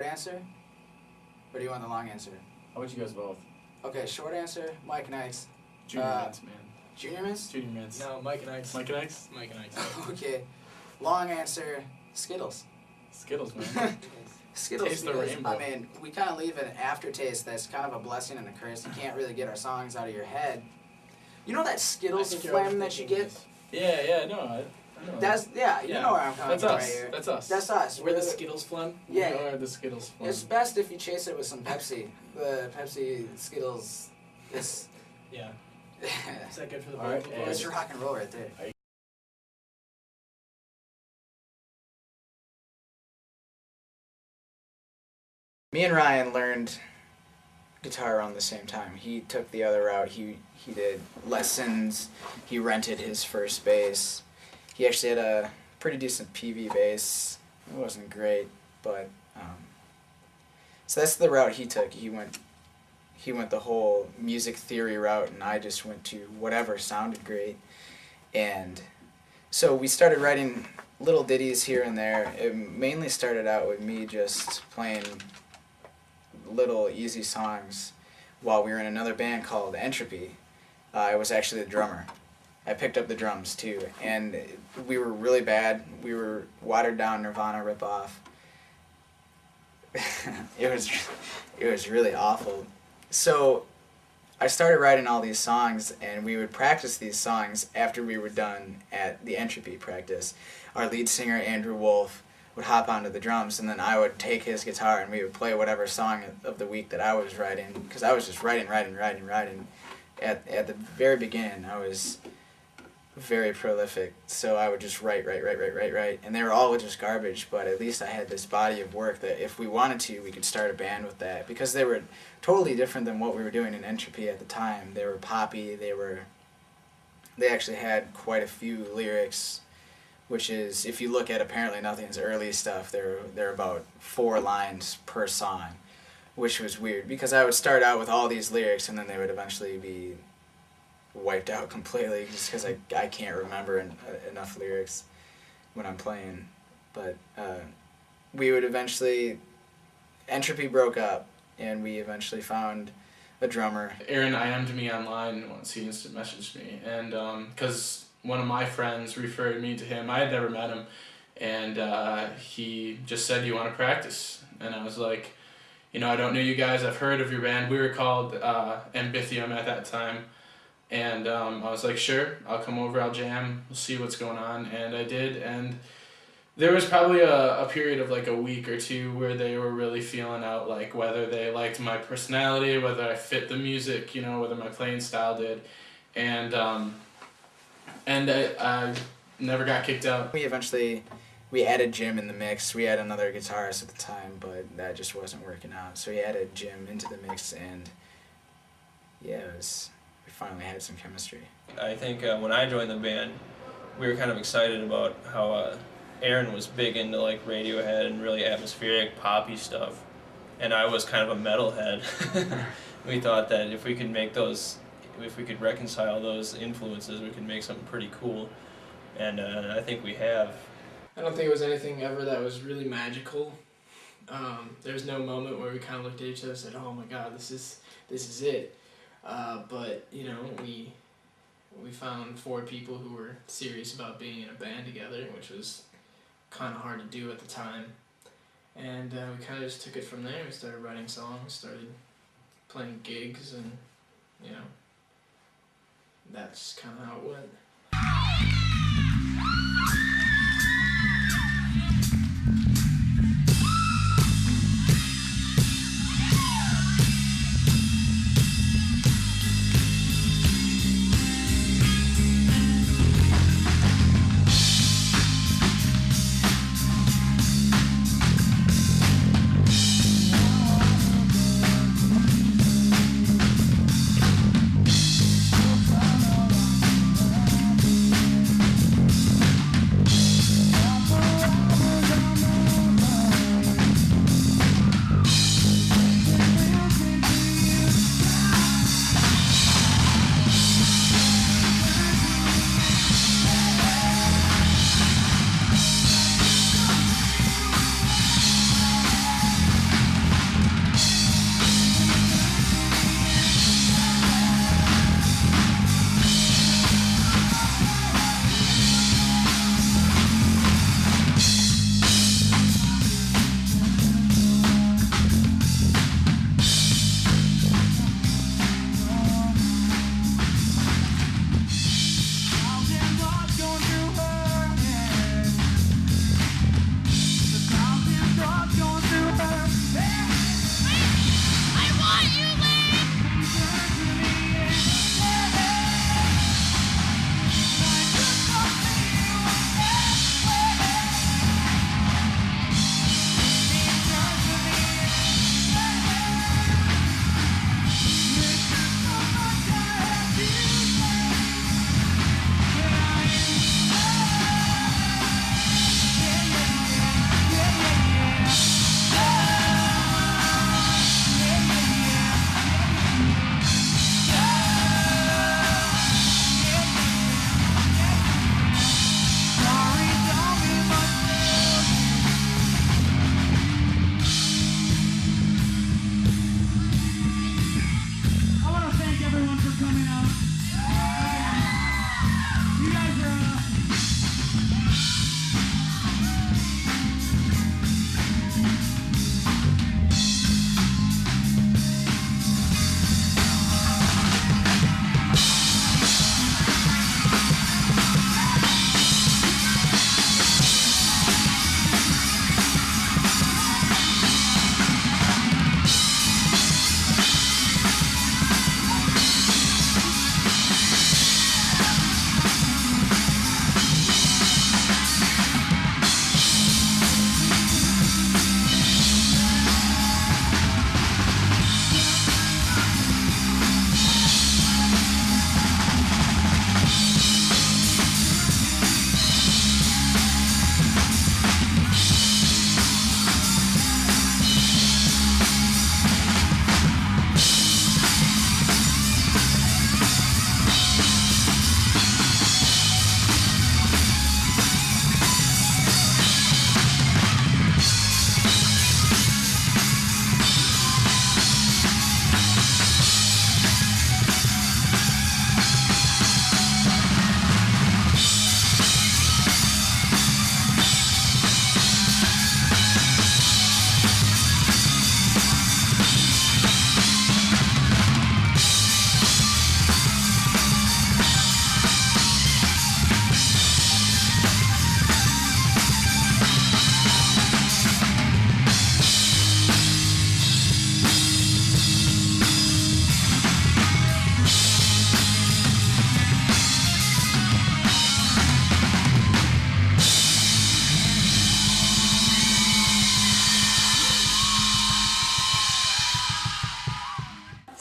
answer? Or do you want the long answer? How about you guys both? Okay, short answer, Mike and Ike's. Junior mints, man. Junior mints? Junior mints. No, Mike and Ike's. Mike and Ike's? Mike and Ike's. Okay. Long answer, Skittles. Skittles, man. Skittles. Taste the because, rainbow. I mean, we kind of leave an aftertaste that's kind of a blessing and a curse. You can't really get our songs out of your head. You know that Skittles phlegm that you get? Yeah, no, I know. That's, yeah, you know where I'm coming That's from us. right here. That's us. That's us. We're the Skittles phlegm. Yeah. We are the Skittles phlegm. It's best if you chase it with some Pepsi. The Pepsi Skittles is... Yeah. Is that good for the All right, vocal and- That's cords? rock and roll right there. Me and Ryan learned guitar around the same time. He took the other route. He did lessons. He rented his first bass. He actually had a pretty decent PV bass. It wasn't great, but so that's the route he took. He went the whole music theory route, and I just went to whatever sounded great. And so we started writing little ditties here and there. It mainly started out with me just playing little easy songs while we were in another band called Entropy. I was actually the drummer. I picked up the drums too, and we were really bad. We were watered down Nirvana ripoff. It was really awful. So I started writing all these songs, and we would practice these songs after we were done at the Entropy practice. Our lead singer, Andrew Wolf, would hop onto the drums, and then I would take his guitar, and we would play whatever song of the week that I was writing, because I was just writing. At the very beginning, I was very prolific, so I would just write, and they were all just garbage, but at least I had this body of work that if we wanted to, we could start a band with that, because they were totally different than what we were doing in Entropy at the time. They were poppy, they actually had quite a few lyrics, which is, if you look at Apparently Nothing's early stuff, they're about 4 lines per song, which was weird, because I would start out with all these lyrics, and then they would eventually be wiped out completely, just because I can't remember enough lyrics when I'm playing. But we would eventually, Entropy broke up, and we eventually found a drummer. Aaron IM'd me online once. He instant messaged me, and because one of my friends referred me to him. I had never met him, and he just said, "Do you want to practice?" And I was like, I don't know you guys. I've heard of your band. We were called Ambithium at that time. And I was like, sure, I'll come over, I'll jam, we'll see what's going on. And I did, and there was probably a period of like a week or two where they were really feeling out like whether they liked my personality, whether I fit the music, whether my playing style did. And I never got kicked out. We added Jim in the mix. We had another guitarist at the time, but that just wasn't working out. So we added Jim into the mix, and yeah, we finally had some chemistry. I think when I joined the band, we were kind of excited about how Aaron was big into like Radiohead and really atmospheric poppy stuff, and I was kind of a metalhead. We thought that if we could reconcile those influences, we could make something pretty cool, and I think we have. I don't think it was anything ever that was really magical. There was no moment where we kind of looked at each other and said, "Oh my God, this is it." But we found 4 people who were serious about being in a band together, which was kind of hard to do at the time. And we kind of just took it from there. We started writing songs, started playing gigs, and that's kind of how it went.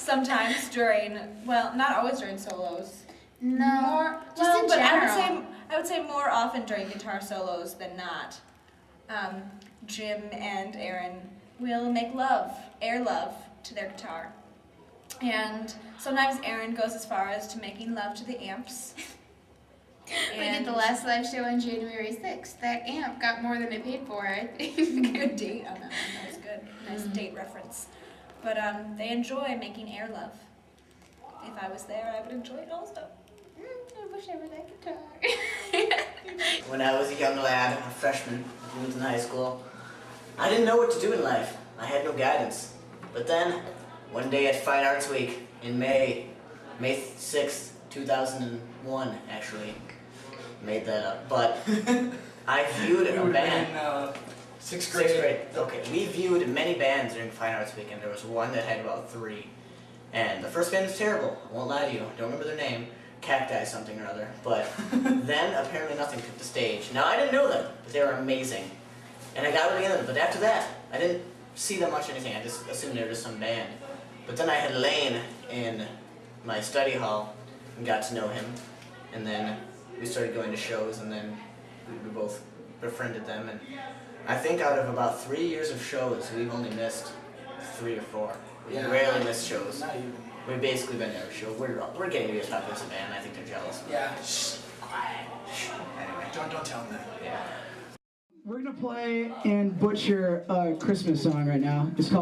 sometimes during, well, not always during solos. No, More, just well, in but general. I would say more often during guitar solos than not. Jim and Aaron will make love, air love, to their guitar. And sometimes Aaron goes as far as to making love to the amps. Like at the last live show on January 6th, that amp got more than it paid for, I think. Good date on that one. That was good. Nice date reference. But they enjoy making air love. If I was there, I would enjoy it also. I wish I were that guitar. When I was a young lad, a freshman, moved in high school, I didn't know what to do in life. I had no guidance. But then, one day at Fine Arts Week in May 6th, 2001, actually, made that up. But I viewed a band. Sixth Sixth grade. grade. Okay, we viewed many bands during Fine Arts Week, and there was one that had about 3. And the first band was terrible. I won't lie to you. I don't remember their name. Cacti something or other. But then apparently nothing took the stage. Now I didn't know them, but they were amazing. And I got really into them. But after that, I didn't see them much anything. I just assumed they were just some band. But then I had Lane in my study hall and got to know him. And then we started going to shows, and then we both befriended them. And I think out of about 3 years of shows, we've only missed 3 or 4. We rarely miss shows. Not even. We've basically been to every show. We're getting to be as popular as a band. I think they're jealous. Yeah. Shh. Quiet. Anyway, don't tell them that. Yeah. We're gonna play and butcher a Christmas song right now. It's called